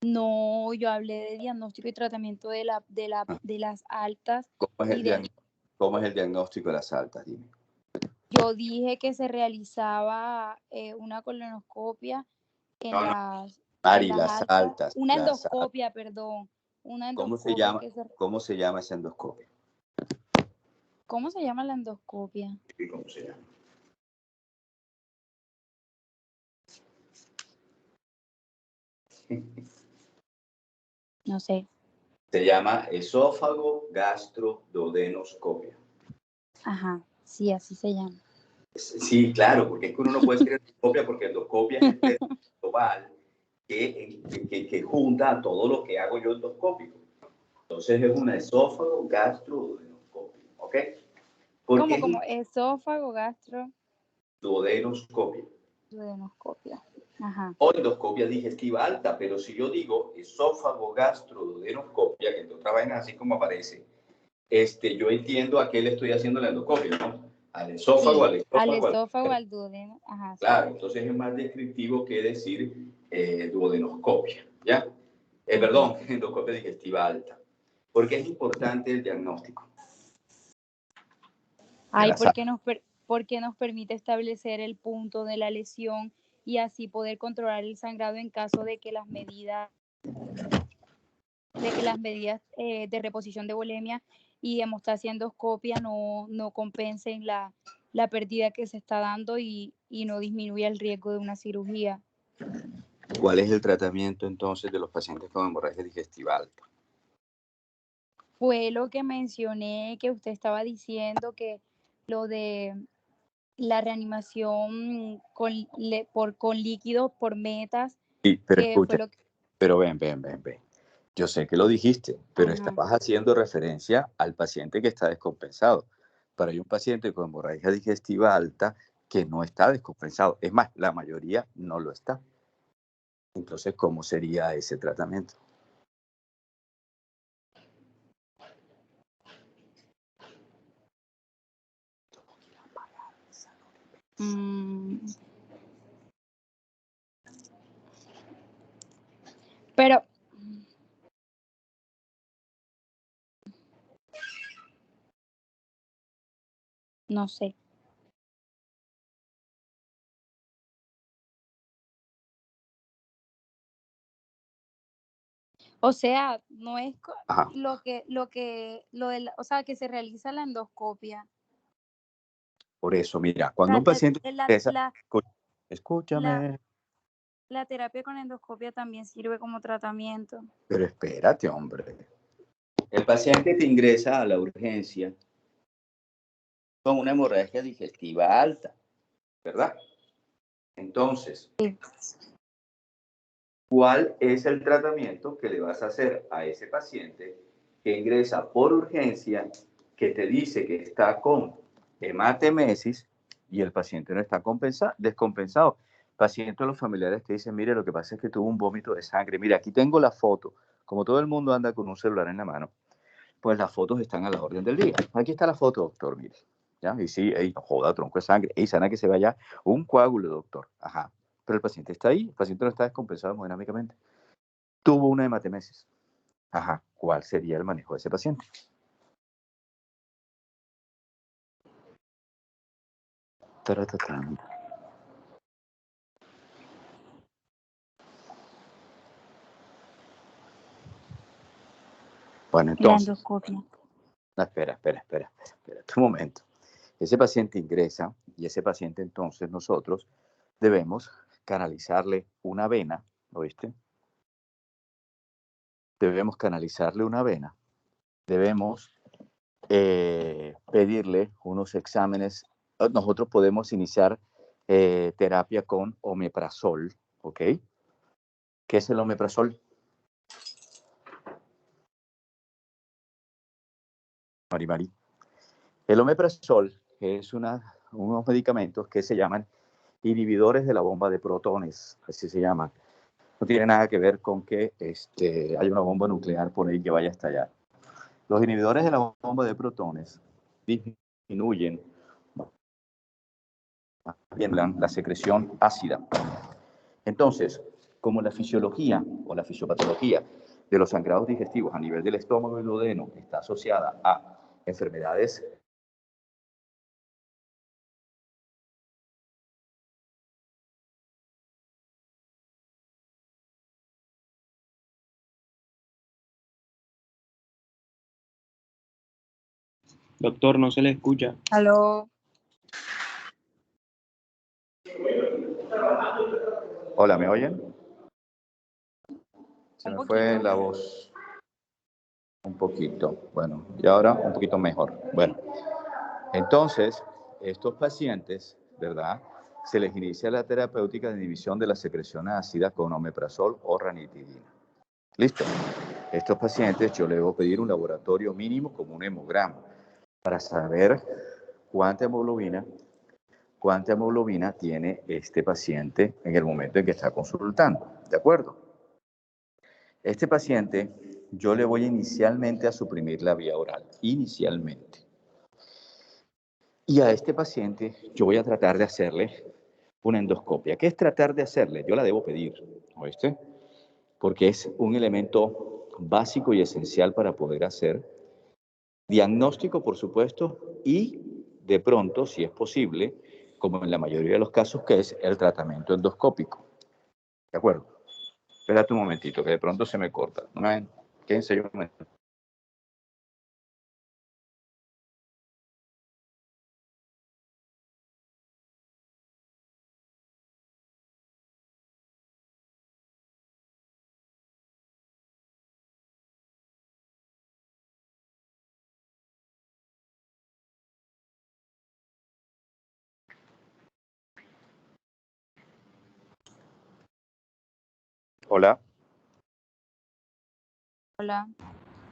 No, yo hablé de diagnóstico y tratamiento Ah, de las altas ¿Cómo es y cómo es el diagnóstico de las altas? Dime. yo dije que se realizaba una colonoscopia No, no. en Mari, las las altas, altas, una las altas. endoscopia, perdón, una ¿Cómo se endoscopia llama? ¿Cómo se llama esa endoscopia? ¿cómo se llama la endoscopia? Sí, ¿cómo se llama? No sé. Se llama esófago gastroduodenoscopia. Ajá, sí, así se llama. Sí, claro, porque es que uno no puede decir endoscopia porque endoscopia es el término global que junta a todo lo que hago yo endoscópico. Entonces es una esófago gastroduodenoscopia, ¿ok? Porque Como es esófago, gastro, duodenoscopia. duodenoscopia. Ajá. O endoscopia digestiva alta, pero si yo digo esófago gastroduodenoscopia, que entre otras vainas así como aparece, yo entiendo a qué le estoy haciendo la endoscopia, ¿no? Al esófago, Sí, al al esófago, esófago, al duodeno. Ajá, sí. claro, entonces es más descriptivo que decir duodenoscopia, ¿ya? Ujú. Perdón, endoscopia digestiva alta. Porque es importante el diagnóstico de Ay, la sal. porque nos permite establecer el punto de la lesión y así poder controlar el sangrado en caso de que las medidas de reposición de volemia y hemostasia endoscopia no compensen la pérdida que se está dando y no disminuya el riesgo de una cirugía. ¿Cuál es el tratamiento entonces de los pacientes con hemorragia digestiva alta? Fue lo que mencioné, que usted estaba diciendo que lo de la reanimación con líquidos por metas, Sí, pero que fue escucha, lo que... pero ven. Yo sé que lo dijiste, pero Ajá. estabas haciendo referencia al paciente que está descompensado. Pero hay un paciente con hemorragia digestiva alta que no está descompensado. Es más, la mayoría no lo está. Entonces, ¿cómo sería ese tratamiento? Mm, pero no sé. O sea, no es Ajá. o sea, que se realiza la endoscopia. Por eso, mira, cuando La, un paciente la, ingresa, la, la, escúchame, la terapia con endoscopia también sirve como tratamiento. pero espérate, hombre. El paciente te ingresa a la urgencia con una hemorragia digestiva alta, ¿verdad? Entonces, Sí. ¿cuál es el tratamiento que le vas a hacer a ese paciente que ingresa por urgencia, que te dice que está con hematemesis y el paciente no está descompensado? Paciente, los familiares te dicen, mire, lo que pasa es que tuvo un vómito de sangre. Mira, aquí tengo la foto. Como todo el mundo anda con un celular en la mano, pues las fotos están a la orden del día. Aquí está la foto, doctor, mire. ¿Ya? Y sí, no joda, tronco de sangre. Sana que se vaya un coágulo, doctor. Ajá. Pero el paciente está ahí, el paciente no está descompensado hemodinámicamente. Tuvo una hematemesis. Ajá. ¿Cuál sería el manejo de ese paciente? Taratatán. Bueno, La entonces, endoscopia. no, espera un momento. Ese paciente ingresa y ese paciente entonces nosotros debemos canalizarle una vena, ¿oíste? Debemos canalizarle una vena, debemos pedirle unos exámenes. Nosotros podemos iniciar terapia con omeprazol, ¿ok? ¿Qué es el omeprazol? Mari. El omeprazol es unos medicamentos que se llaman inhibidores de la bomba de protones, así se llaman. No tiene nada que ver con que hay una bomba nuclear por ahí que vaya a estallar. Los inhibidores de la bomba de protones disminuyen la secreción ácida. Entonces, como la fisiología o la fisiopatología de los sangrados digestivos a nivel del estómago y el duodeno está asociada a enfermedades Doctor, no se le escucha. Aló. Hola, ¿me oyen? Se Un me fue poquito. la voz un poquito. Bueno, y ahora un poquito mejor. Bueno, entonces, estos pacientes, ¿verdad? Se les inicia la terapéutica de inhibición de la secreción ácida con omeprazol o ranitidina. ¿Listo? Estos pacientes yo les debo pedir un laboratorio mínimo como un hemograma para saber cuánta hemoglobina tiene este paciente en el momento en que está consultando. ¿De acuerdo? Este paciente yo le voy inicialmente a suprimir la vía oral, inicialmente. Y a este paciente yo voy a tratar de hacerle una endoscopia. ¿Qué es tratar de hacerle? Yo la debo pedir, ¿oíste? Porque es un elemento básico y esencial para poder hacer diagnóstico, por supuesto, y de pronto, si es posible, como en la mayoría de los casos, que es el tratamiento endoscópico. ¿De acuerdo? Espérate un momentito, que de pronto se me corta. ¿No? Quédense un momento. Hola, Hola.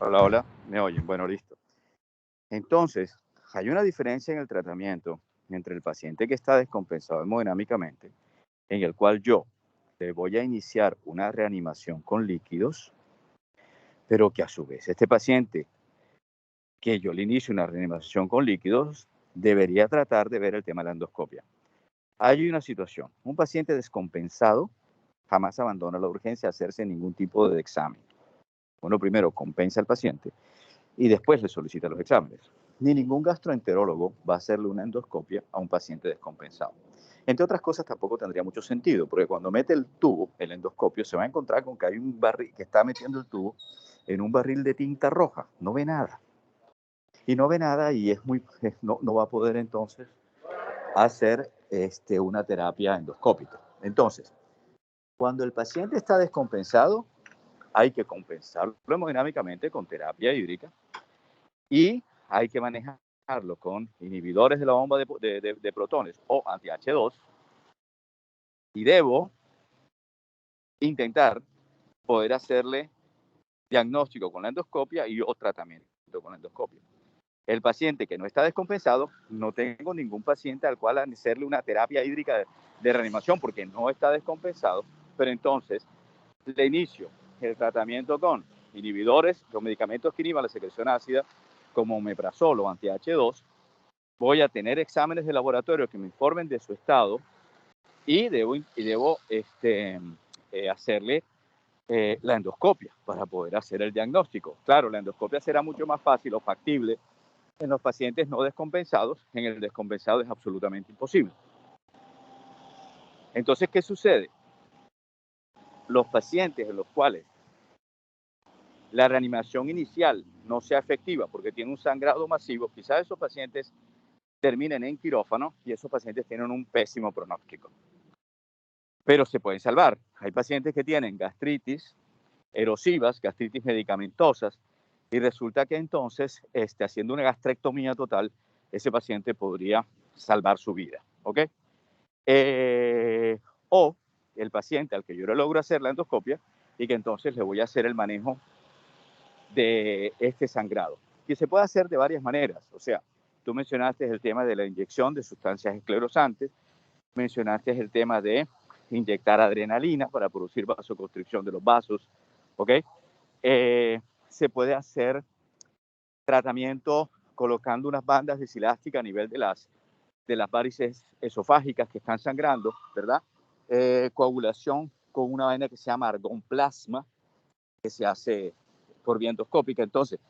hola, ¿me oyen? Bueno, listo. Entonces, hay una diferencia en el tratamiento entre el paciente que está descompensado hemodinámicamente, en el cual yo le voy a iniciar una reanimación con líquidos, pero que a su vez este paciente que yo le inicio una reanimación con líquidos debería tratar de ver el tema de la endoscopia. hay una situación. Un paciente descompensado jamás abandona la urgencia a hacerse ningún tipo de examen. Uno primero compensa al paciente y después le solicita los exámenes. Ni ningún gastroenterólogo va a hacerle una endoscopia a un paciente descompensado. Entre otras cosas, tampoco tendría mucho sentido, porque cuando mete el tubo, el endoscopio, se va a encontrar con que hay un barril que está metiendo el tubo en un barril de tinta roja. No ve nada. Y no ve nada y no va a poder entonces hacer una terapia endoscópica. Entonces, cuando el paciente está descompensado, hay que compensarlo hemodinámicamente con terapia hídrica y hay que manejarlo con inhibidores de la bomba de protones o anti-H2 y debo intentar poder hacerle diagnóstico con la endoscopia y o tratamiento con la endoscopia. El paciente que no está descompensado, no tengo ningún paciente al cual hacerle una terapia hídrica de reanimación porque no está descompensado, pero entonces le inicio el tratamiento con inhibidores, los medicamentos que inhiban la secreción ácida, como omeprazol o anti-H2, voy a tener exámenes de laboratorio que me informen de su estado y debo hacerle la endoscopia para poder hacer el diagnóstico. Claro, la endoscopia será mucho más fácil o factible en los pacientes no descompensados. En el descompensado es absolutamente imposible. Entonces, ¿qué sucede? Los pacientes en los cuales la reanimación inicial no sea efectiva porque tiene un sangrado masivo, quizás esos pacientes terminen en quirófano y esos pacientes tienen un pésimo pronóstico. Pero se pueden salvar. Hay pacientes que tienen gastritis erosivas, gastritis medicamentosas, y resulta que entonces, haciendo una gastrectomía total, ese paciente podría salvar su vida, ¿ok? O el paciente al que yo le logro hacer la endoscopia y que entonces le voy a hacer el manejo de este sangrado, que se puede hacer de varias maneras. O sea, tú mencionaste el tema de la inyección de sustancias esclerosantes, mencionaste el tema de inyectar adrenalina para producir vasoconstricción de los vasos, ¿ok? Se puede hacer tratamiento colocando unas bandas desilásticas a nivel de las varices esofágicas que están sangrando, ¿verdad? Coagulación con una vaina que se llama argonplasma, que se hace por vía endoscópica. Entonces,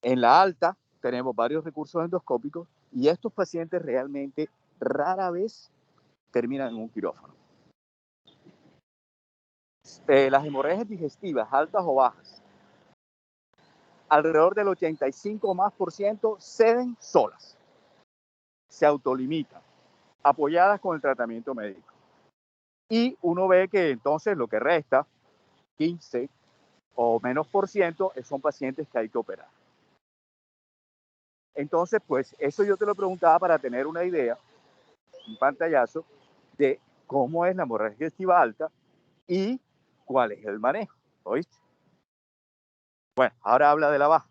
en la alta tenemos varios recursos endoscópicos y estos pacientes realmente rara vez terminan en un quirófano. Las hemorragias digestivas, altas o bajas, alrededor del 85 o más por ciento ceden solas, se autolimitan, apoyadas con el tratamiento médico. Y uno ve que entonces lo que resta, 15 o menos por ciento, son pacientes que hay que operar. Entonces, pues eso yo te lo preguntaba para tener una idea, un pantallazo, de cómo es la hemorragia digestiva alta y cuál es el manejo, ¿oíste? Bueno, ahora habla de la baja.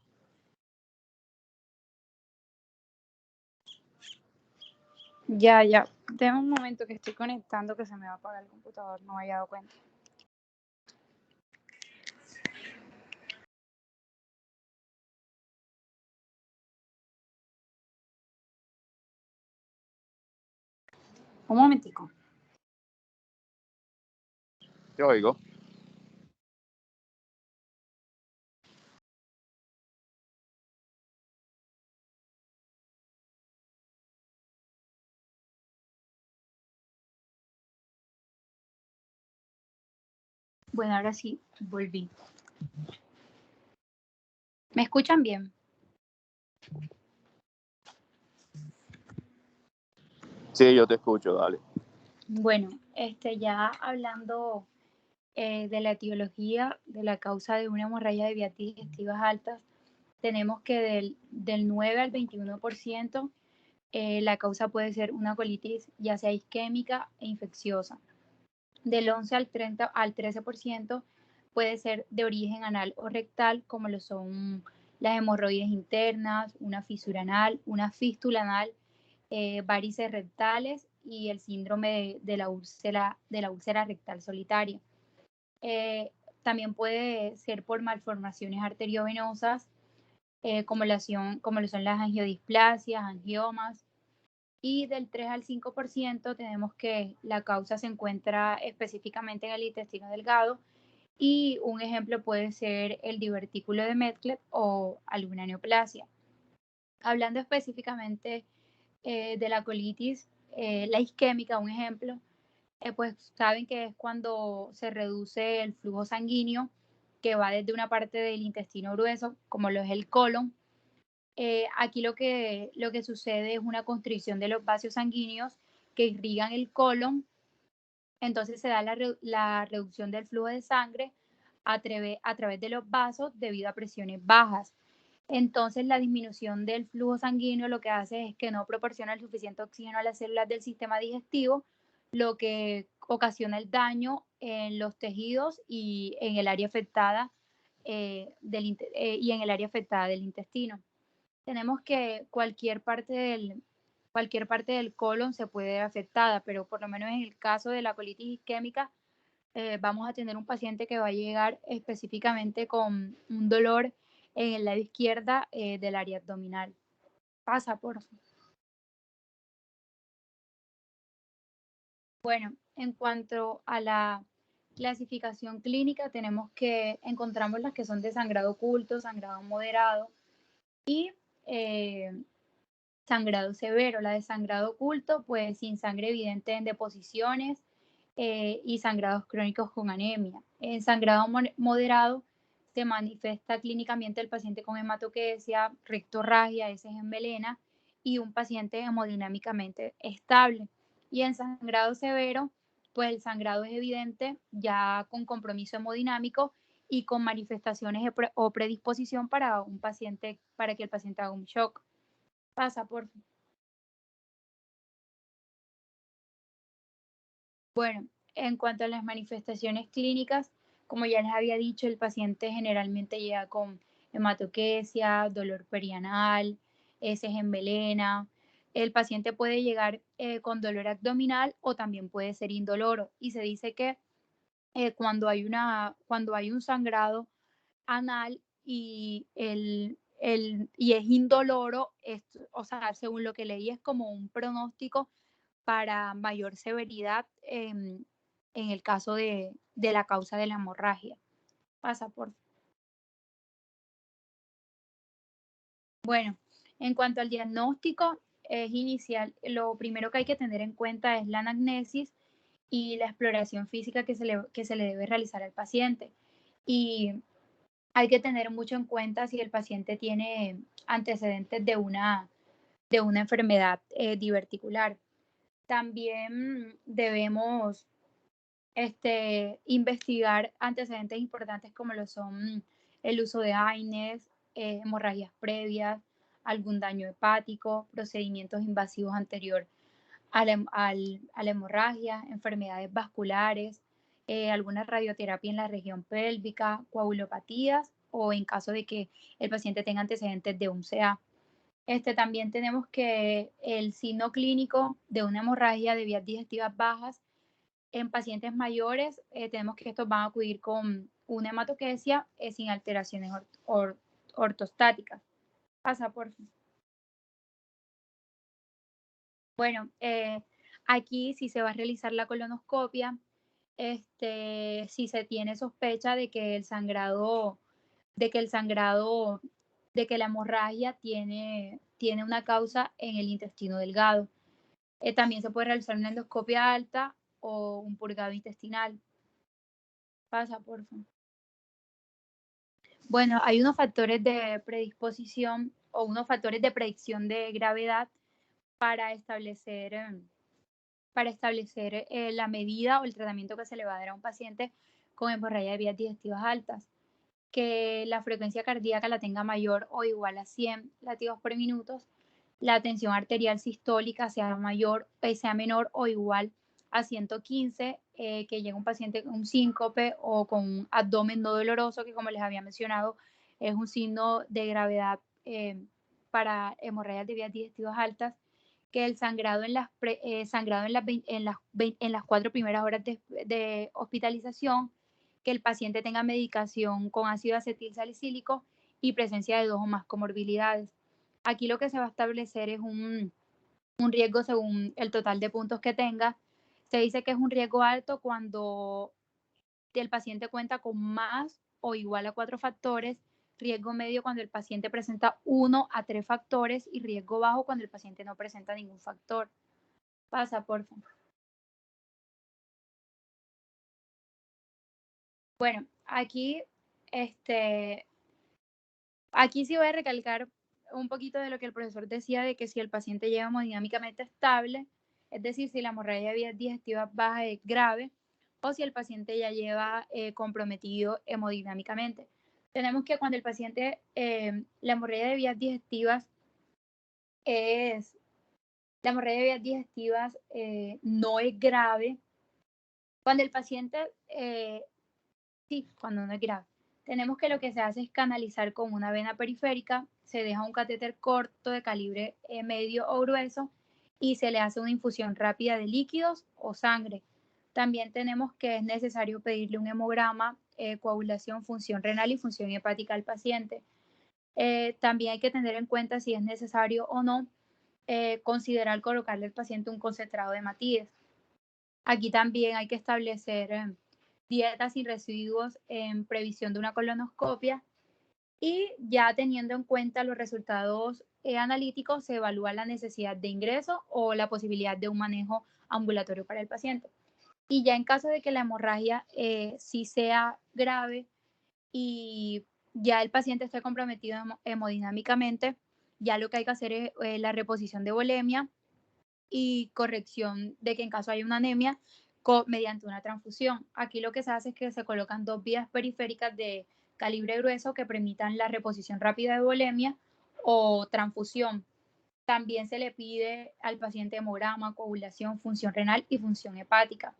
Ya. Déjame un momento que estoy conectando, que se me va a apagar el computador, no me había dado cuenta. Un momentico. Te oigo. Bueno, ahora sí, volví. ¿Me escuchan bien? Sí, yo te escucho, dale. Bueno, ya hablando de la etiología de la causa de una hemorragia de vías digestivas altas, tenemos que del 9 al 21% la causa puede ser una colitis ya sea isquémica e infecciosa. Del 11 al 13% puede ser de origen anal o rectal, como lo son las hemorroides internas, una fisura anal, una fístula anal, varices rectales y el síndrome de la úlcera rectal solitaria. También puede ser por malformaciones arteriovenosas, como lo son las angiodisplasias, angiomas. Y del 3 al 5% tenemos que la causa se encuentra específicamente en el intestino delgado y un ejemplo puede ser el divertículo de Medcleb o alguna neoplasia. Hablando específicamente de la colitis, la isquémica, un ejemplo, pues saben que es cuando se reduce el flujo sanguíneo que va desde una parte del intestino grueso, como lo es el colon. Aquí lo que sucede es una constricción de los vasos sanguíneos que irrigan el colon, entonces se da la reducción del flujo de sangre a través de los vasos debido a presiones bajas. Entonces la disminución del flujo sanguíneo lo que hace es que no proporciona el suficiente oxígeno a las células del sistema digestivo, lo que ocasiona el daño en los tejidos y en el área afectada, y en el área afectada del intestino. Tenemos que cualquier parte del colon se puede ver afectada, pero por lo menos en el caso de la colitis isquémica, vamos a tener un paciente que va a llegar específicamente con un dolor en el lado izquierda del área abdominal. Pasa, por favor. Bueno, en cuanto a la clasificación clínica, tenemos que encontramos las que son de sangrado oculto, sangrado moderado y sangrado severo. La de sangrado oculto, pues sin sangre evidente en deposiciones y sangrados crónicos con anemia. En sangrado moderado se manifiesta clínicamente el paciente con hematoquesia, rectorragia, heces en melena y un paciente hemodinámicamente estable. Y en sangrado severo, pues el sangrado es evidente ya con compromiso hemodinámico y con manifestaciones o predisposición para un paciente, para que el paciente haga un shock. Pasa, por favor. Bueno, en cuanto a las manifestaciones clínicas, como ya les había dicho, el paciente generalmente llega con hematoquesia, dolor perianal, heces en melena. El paciente puede llegar con dolor abdominal o también puede ser indoloro. Y se dice que cuando hay un sangrado anal y es indoloro, o sea, según lo que leí, es como un pronóstico para mayor severidad en el caso de la causa de la hemorragia. Pasa, por. Bueno, en cuanto al diagnóstico, es inicial. Lo primero que hay que tener en cuenta es la anamnesis y la exploración física que se le debe realizar al paciente. Y hay que tener mucho en cuenta si el paciente tiene antecedentes de una enfermedad diverticular. También debemos investigar antecedentes importantes como lo son el uso de AINES, hemorragias previas, algún daño hepático, procedimientos invasivos anterior a la hemorragia, enfermedades vasculares, alguna radioterapia en la región pélvica, coagulopatías o en caso de que el paciente tenga antecedentes de un CA. También tenemos que el signo clínico de una hemorragia de vías digestivas bajas en pacientes mayores, tenemos que estos van a acudir con una hematoquesia sin alteraciones ortostáticas. Pasa, por favor. Bueno, aquí si se va a realizar la colonoscopia, si se tiene sospecha de que el sangrado, de que el sangrado, de que la hemorragia tiene una causa en el intestino delgado. También se puede realizar una endoscopia alta o un purgado intestinal. Pasa, por favor. Bueno, hay unos factores de predisposición o unos factores de predicción de gravedad para establecer, la medida o el tratamiento que se le va a dar a un paciente con hemorragia de vías digestivas altas. Que la frecuencia cardíaca la tenga mayor o igual a 100 latidos por minuto, la tensión arterial sistólica sea sea menor o igual a 115, que llegue un paciente con un síncope o con un abdomen no doloroso, que como les había mencionado, es un signo de gravedad para hemorragias de vías digestivas altas, que el sangrado sangrado en las 4 primeras horas de hospitalización, que el paciente tenga medicación con ácido acetil salicílico y presencia de 2 o más comorbilidades. Aquí lo que se va a establecer es un riesgo según el total de puntos que tenga. Se dice que es un riesgo alto cuando el paciente cuenta con más o igual a 4 factores, riesgo medio cuando el paciente presenta 1 a 3 factores y riesgo bajo cuando el paciente no presenta ningún factor. Pasa, por favor. Bueno, aquí sí voy a recalcar un poquito de lo que el profesor decía de que si el paciente lleva hemodinámicamente estable, es decir, si la hemorragia de vías digestivas baja es grave o si el paciente ya lleva comprometido hemodinámicamente. Tenemos que cuando el paciente, la hemorragia de vías digestivas no es grave, cuando el paciente, cuando no es grave. Tenemos que lo que se hace es canalizar con una vena periférica, se deja un catéter corto de calibre medio o grueso y se le hace una infusión rápida de líquidos o sangre. También tenemos que es necesario pedirle un hemograma, coagulación, función renal y función hepática al paciente. También hay que tener en cuenta si es necesario o no considerar colocarle al paciente un concentrado de hematíes. Aquí también hay que establecer dieta sin residuos en previsión de una colonoscopia y ya teniendo en cuenta los resultados analíticos se evalúa la necesidad de ingreso o la posibilidad de un manejo ambulatorio para el paciente. Y ya en caso de que la hemorragia sí sea grave y ya el paciente esté comprometido hemodinámicamente, ya lo que hay que hacer es la reposición de volemia y corrección de que en caso haya una anemia mediante una transfusión. Aquí lo que se hace es que se colocan 2 vías periféricas de calibre grueso que permitan la reposición rápida de volemia o transfusión. También se le pide al paciente hemograma, coagulación, función renal y función hepática.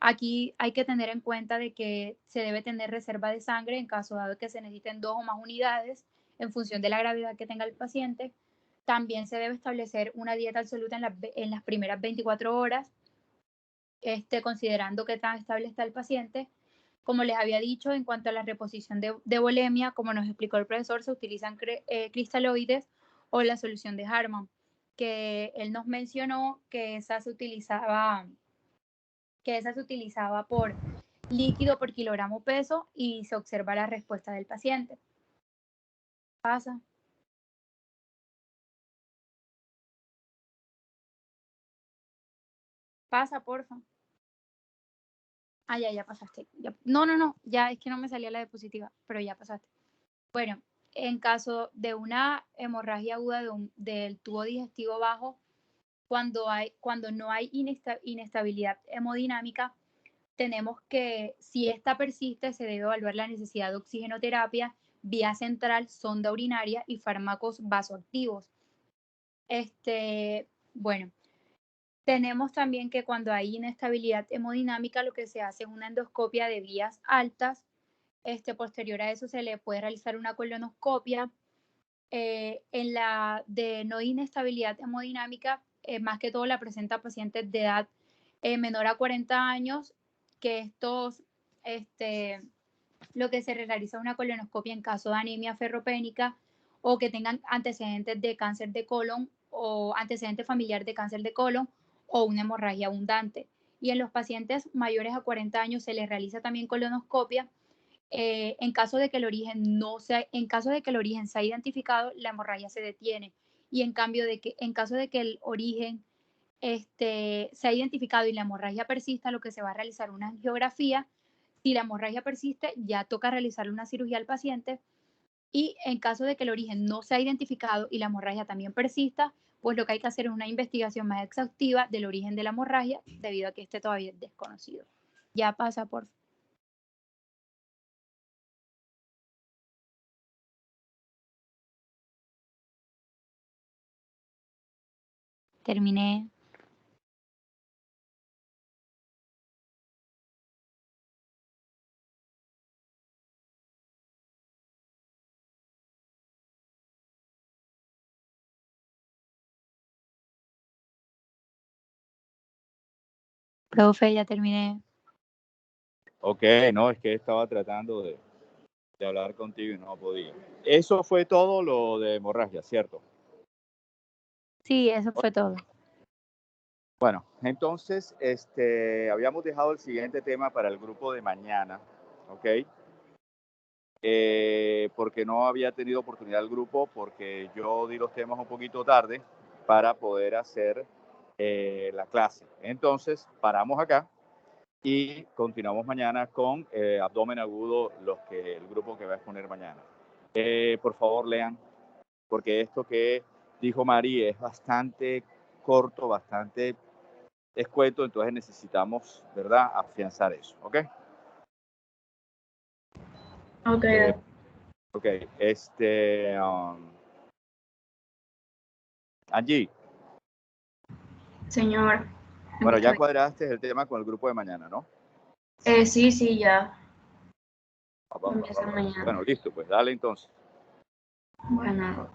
Aquí hay que tener en cuenta de que se debe tener reserva de sangre en caso de que se necesiten 2 o más unidades en función de la gravedad que tenga el paciente. También se debe establecer una dieta absoluta en las primeras 24 horas, considerando qué tan estable está el paciente. Como les había dicho, en cuanto a la reposición de volemia, como nos explicó el profesor, se utilizan cristaloides o la solución de Harman, que él nos mencionó que esa se utilizaba por líquido por kilogramo peso y se observa la respuesta del paciente. Pasa. Pasa, porfa. Ah, ya pasaste. Ya. No, ya es que no me salía la diapositiva, pero ya pasaste. Bueno, en caso de una hemorragia aguda del tubo digestivo bajo, cuando no hay inestabilidad hemodinámica, tenemos que, si esta persiste, se debe evaluar la necesidad de oxigenoterapia, vía central, sonda urinaria y fármacos vasoactivos. Bueno, tenemos también que cuando hay inestabilidad hemodinámica, lo que se hace es una endoscopia de vías altas. Posterior a eso se le puede realizar una colonoscopia. En la de no inestabilidad hemodinámica, más que todo la presenta pacientes de edad menor a 40 años, que estos, lo que se realiza una colonoscopia en caso de anemia ferropénica o que tengan antecedentes de cáncer de colon o antecedente familiar de cáncer de colon o una hemorragia abundante. Y en los pacientes mayores a 40 años se les realiza también colonoscopia. En caso de que el origen se ha identificado, la hemorragia se detiene. Y en caso de que el origen se ha identificado y la hemorragia persista, lo que se va a realizar una angiografía. Si la hemorragia persiste, ya toca realizarle una cirugía al paciente. Y en caso de que el origen no se ha identificado y la hemorragia también persista, pues lo que hay que hacer es una investigación más exhaustiva del origen de la hemorragia, debido a que este todavía es desconocido. Ya pasa, por favor. Terminé. Profe, ya terminé. Ok, no, es que estaba tratando de hablar contigo y no podía. Eso fue todo lo de hemorragia, ¿cierto? Sí, eso fue todo. Bueno, entonces, habíamos dejado el siguiente tema para el grupo de mañana, ¿ok? Porque no había tenido oportunidad el grupo, porque yo di los temas un poquito tarde para poder hacer la clase. Entonces, paramos acá y continuamos mañana con abdomen agudo, el grupo que va a exponer mañana. Por favor, lean, porque esto que dijo Mari es bastante corto, bastante escueto, entonces necesitamos, ¿verdad?, afianzar eso, ¿ok? Ok. Ok, Angie, Señor. bueno, ya cuadraste el tema con el grupo de mañana, ¿no? Sí, ya. Bueno, listo, pues dale entonces. Bueno,